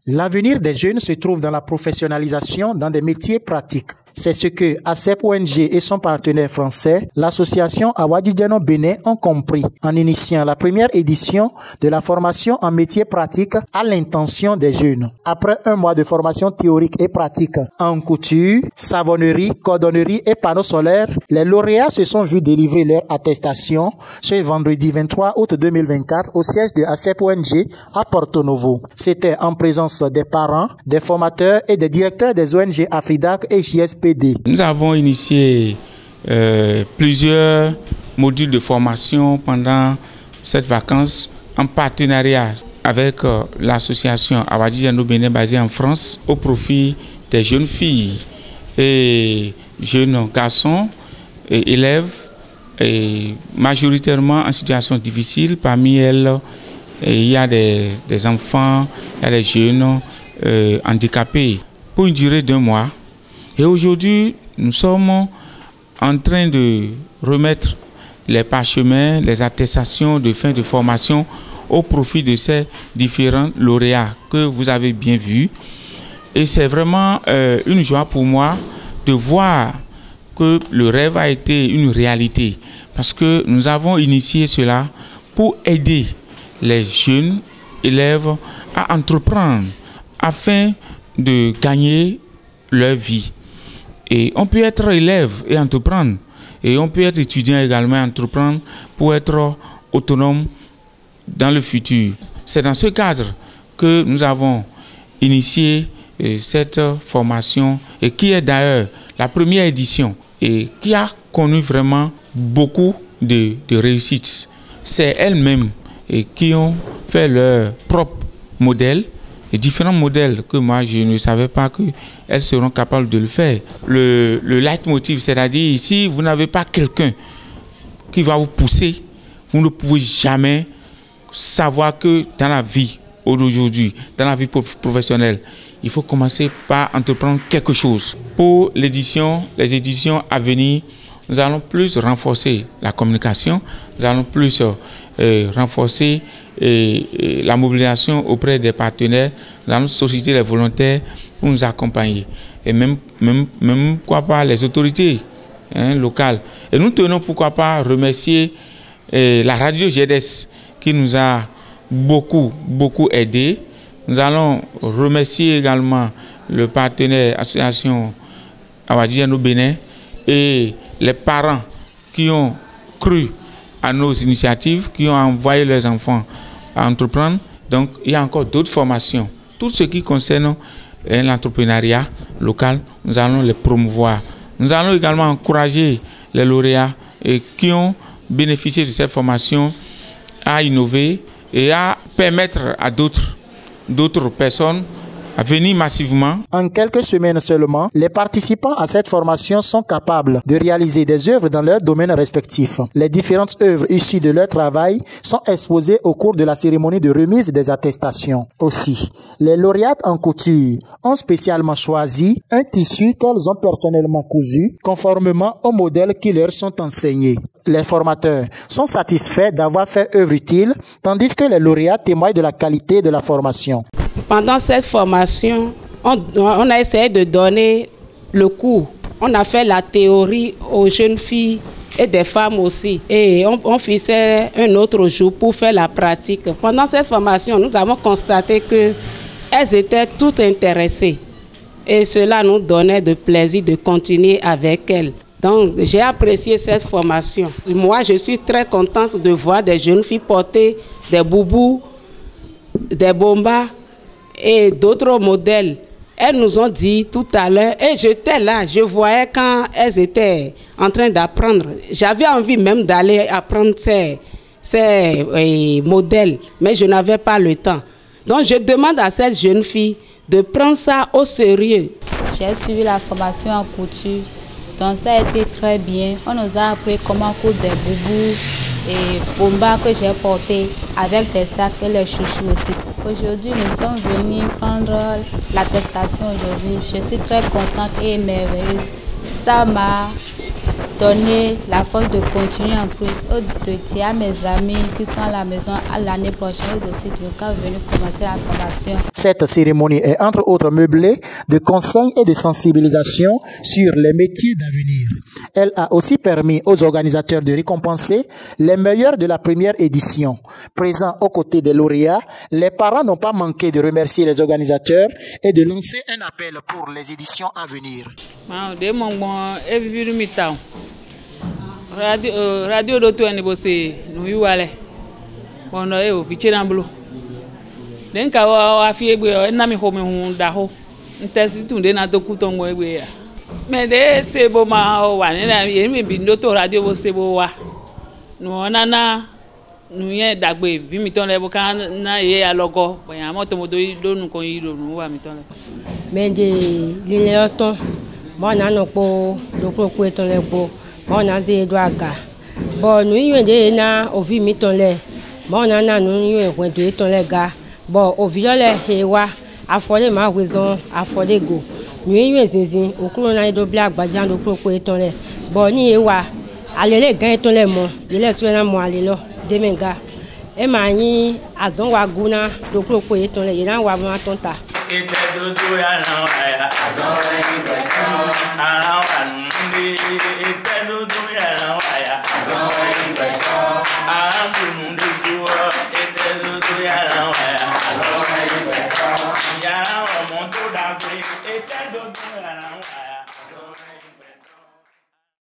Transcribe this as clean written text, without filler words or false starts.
L'avenir des jeunes se trouve dans la professionnalisation dans des métiers pratiques. C'est ce que ACEP ONG et son partenaire français, l'association Awadji-Diano Bénin, ont compris en initiant la première édition de la formation en métiers pratiques à l'intention des jeunes. Après un mois de formation théorique et pratique en couture, savonnerie, cordonnerie et panneaux solaires, les lauréats se sont vus délivrer leur attestation ce vendredi 23 août 2024 au siège de ACEP ONG à Porto Novo. C'était en présence des parents, des formateurs et des directeurs des ONG Afridac et JSPD. Nous avons initié plusieurs modules de formation pendant cette vacance en partenariat avec l'association Awadji-Diano Bénin basée en France au profit des jeunes filles et jeunes garçons et élèves et majoritairement en situation difficile. Parmi elles, il y a des enfants, il y a des jeunes handicapés pour une durée d'1 mois. Et aujourd'hui, nous sommes en train de remettre les parchemins, les attestations de fin de formation au profit de ces différents lauréats que vous avez bien vus. Et c'est vraiment une joie pour moi de voir que le rêve a été une réalité. Parce que nous avons initié cela pour aider les jeunes élèves à entreprendre afin de gagner leur vie. Et on peut être élève et entreprendre. Et on peut être étudiant également et entreprendre pour être autonome dans le futur. C'est dans ce cadre que nous avons initié cette formation et qui est d'ailleurs la première édition et qui a connu vraiment beaucoup de réussites. C'est elles-mêmes qui ont fait leur propre modèle. Et différents modèles que moi je ne savais pas qu'elles seront capables de le faire. Le leitmotiv, c'est-à-dire ici, vous n'avez pas quelqu'un qui va vous pousser, vous ne pouvez jamais savoir que dans la vie d'aujourd'hui, dans la vie professionnelle, il faut commencer par entreprendre quelque chose. Pour les éditions à venir, nous allons plus renforcer la communication, nous allons plus renforcer la mobilisation auprès des partenaires, nous allons solliciter les volontaires pour nous accompagner. Et même pourquoi pas les autorités locales. Et nous tenons pourquoi pas remercier la radio GDS qui nous a beaucoup aidé. Nous allons remercier également le partenaire association Awadji-Diano Bénin et les parents qui ont cru à nos initiatives, qui ont envoyé leurs enfants à entreprendre. Donc, il y a encore d'autres formations. Tout ce qui concerne l'entrepreneuriat local, nous allons les promouvoir. Nous allons également encourager les lauréats qui ont bénéficié de cette formation à innover et à permettre à d'autres personnes à venir massivement. En quelques semaines seulement, les participants à cette formation sont capables de réaliser des œuvres dans leurs domaines respectifs. Les différentes œuvres issues de leur travail sont exposées au cours de la cérémonie de remise des attestations. Aussi, les lauréates en couture ont spécialement choisi un tissu qu'elles ont personnellement cousu conformément aux modèles qui leur sont enseignés. Les formateurs sont satisfaits d'avoir fait œuvre utile, tandis que les lauréats témoignent de la qualité de la formation. Pendant cette formation, on a essayé de donner le cours. On a fait la théorie aux jeunes filles et des femmes aussi. Et on fixait un autre jour pour faire la pratique. Pendant cette formation, nous avons constaté qu'elles étaient toutes intéressées. Et cela nous donnait de plaisir de continuer avec elles. Donc, j'ai apprécié cette formation. Moi, je suis très contente de voir des jeunes filles porter des boubous, des bombas et d'autres modèles. Elles nous ont dit tout à l'heure, et j'étais là, je voyais quand elles étaient en train d'apprendre. J'avais envie même d'aller apprendre ces modèles, mais je n'avais pas le temps. Donc, je demande à cette jeune fille de prendre ça au sérieux. J'ai suivi la formation en couture. Donc ça a été très bien. On nous a appris comment coudre des boubous et bombas que j'ai portés avec des sacs et les chouchous aussi. Aujourd'hui, nous sommes venus prendre l'attestation aujourd'hui. Je suis très contente et merveilleuse. Ça m'a donner la force de continuer en plus, de dire à mes amis qui sont à la maison à l'année prochaine, aussi de quand venir commencer la formation. Cette cérémonie est entre autres meublée de conseils et de sensibilisation sur les métiers d'avenir. Elle a aussi permis aux organisateurs de récompenser les meilleurs de la première édition. Présents aux côtés des lauréats, les parents n'ont pas manqué de remercier les organisateurs et de lancer un appel pour les éditions à venir. Radio do to ene bose no yiwale wono e o fichira mblo den ka wa fi egbe na mi ho me hu da ho ntesi tunde na to kutongo egbe ya me de sebo ma o wa ni na ye mi bi ndo to radio bo sebo wa no na nu ye dagbe bi mi ton le bo kan na ye alogo bo ya mo to mo do nu ko yi nu wa mi ton le me de lile oton mo na no po do po eton le po mo na ze do aga bo nu yin de na ovi mi ton le mo na nu yin we do eton le ga bo ovi yo le he wa afole ma wezon afole go nu yin zinzin okuro na do bla agbaja do po eton le bo ni e wa alele gan eton le mo ile so na mo ale lo de menga e ma yin azon wa guna do po eton le yin wa mo atonta It's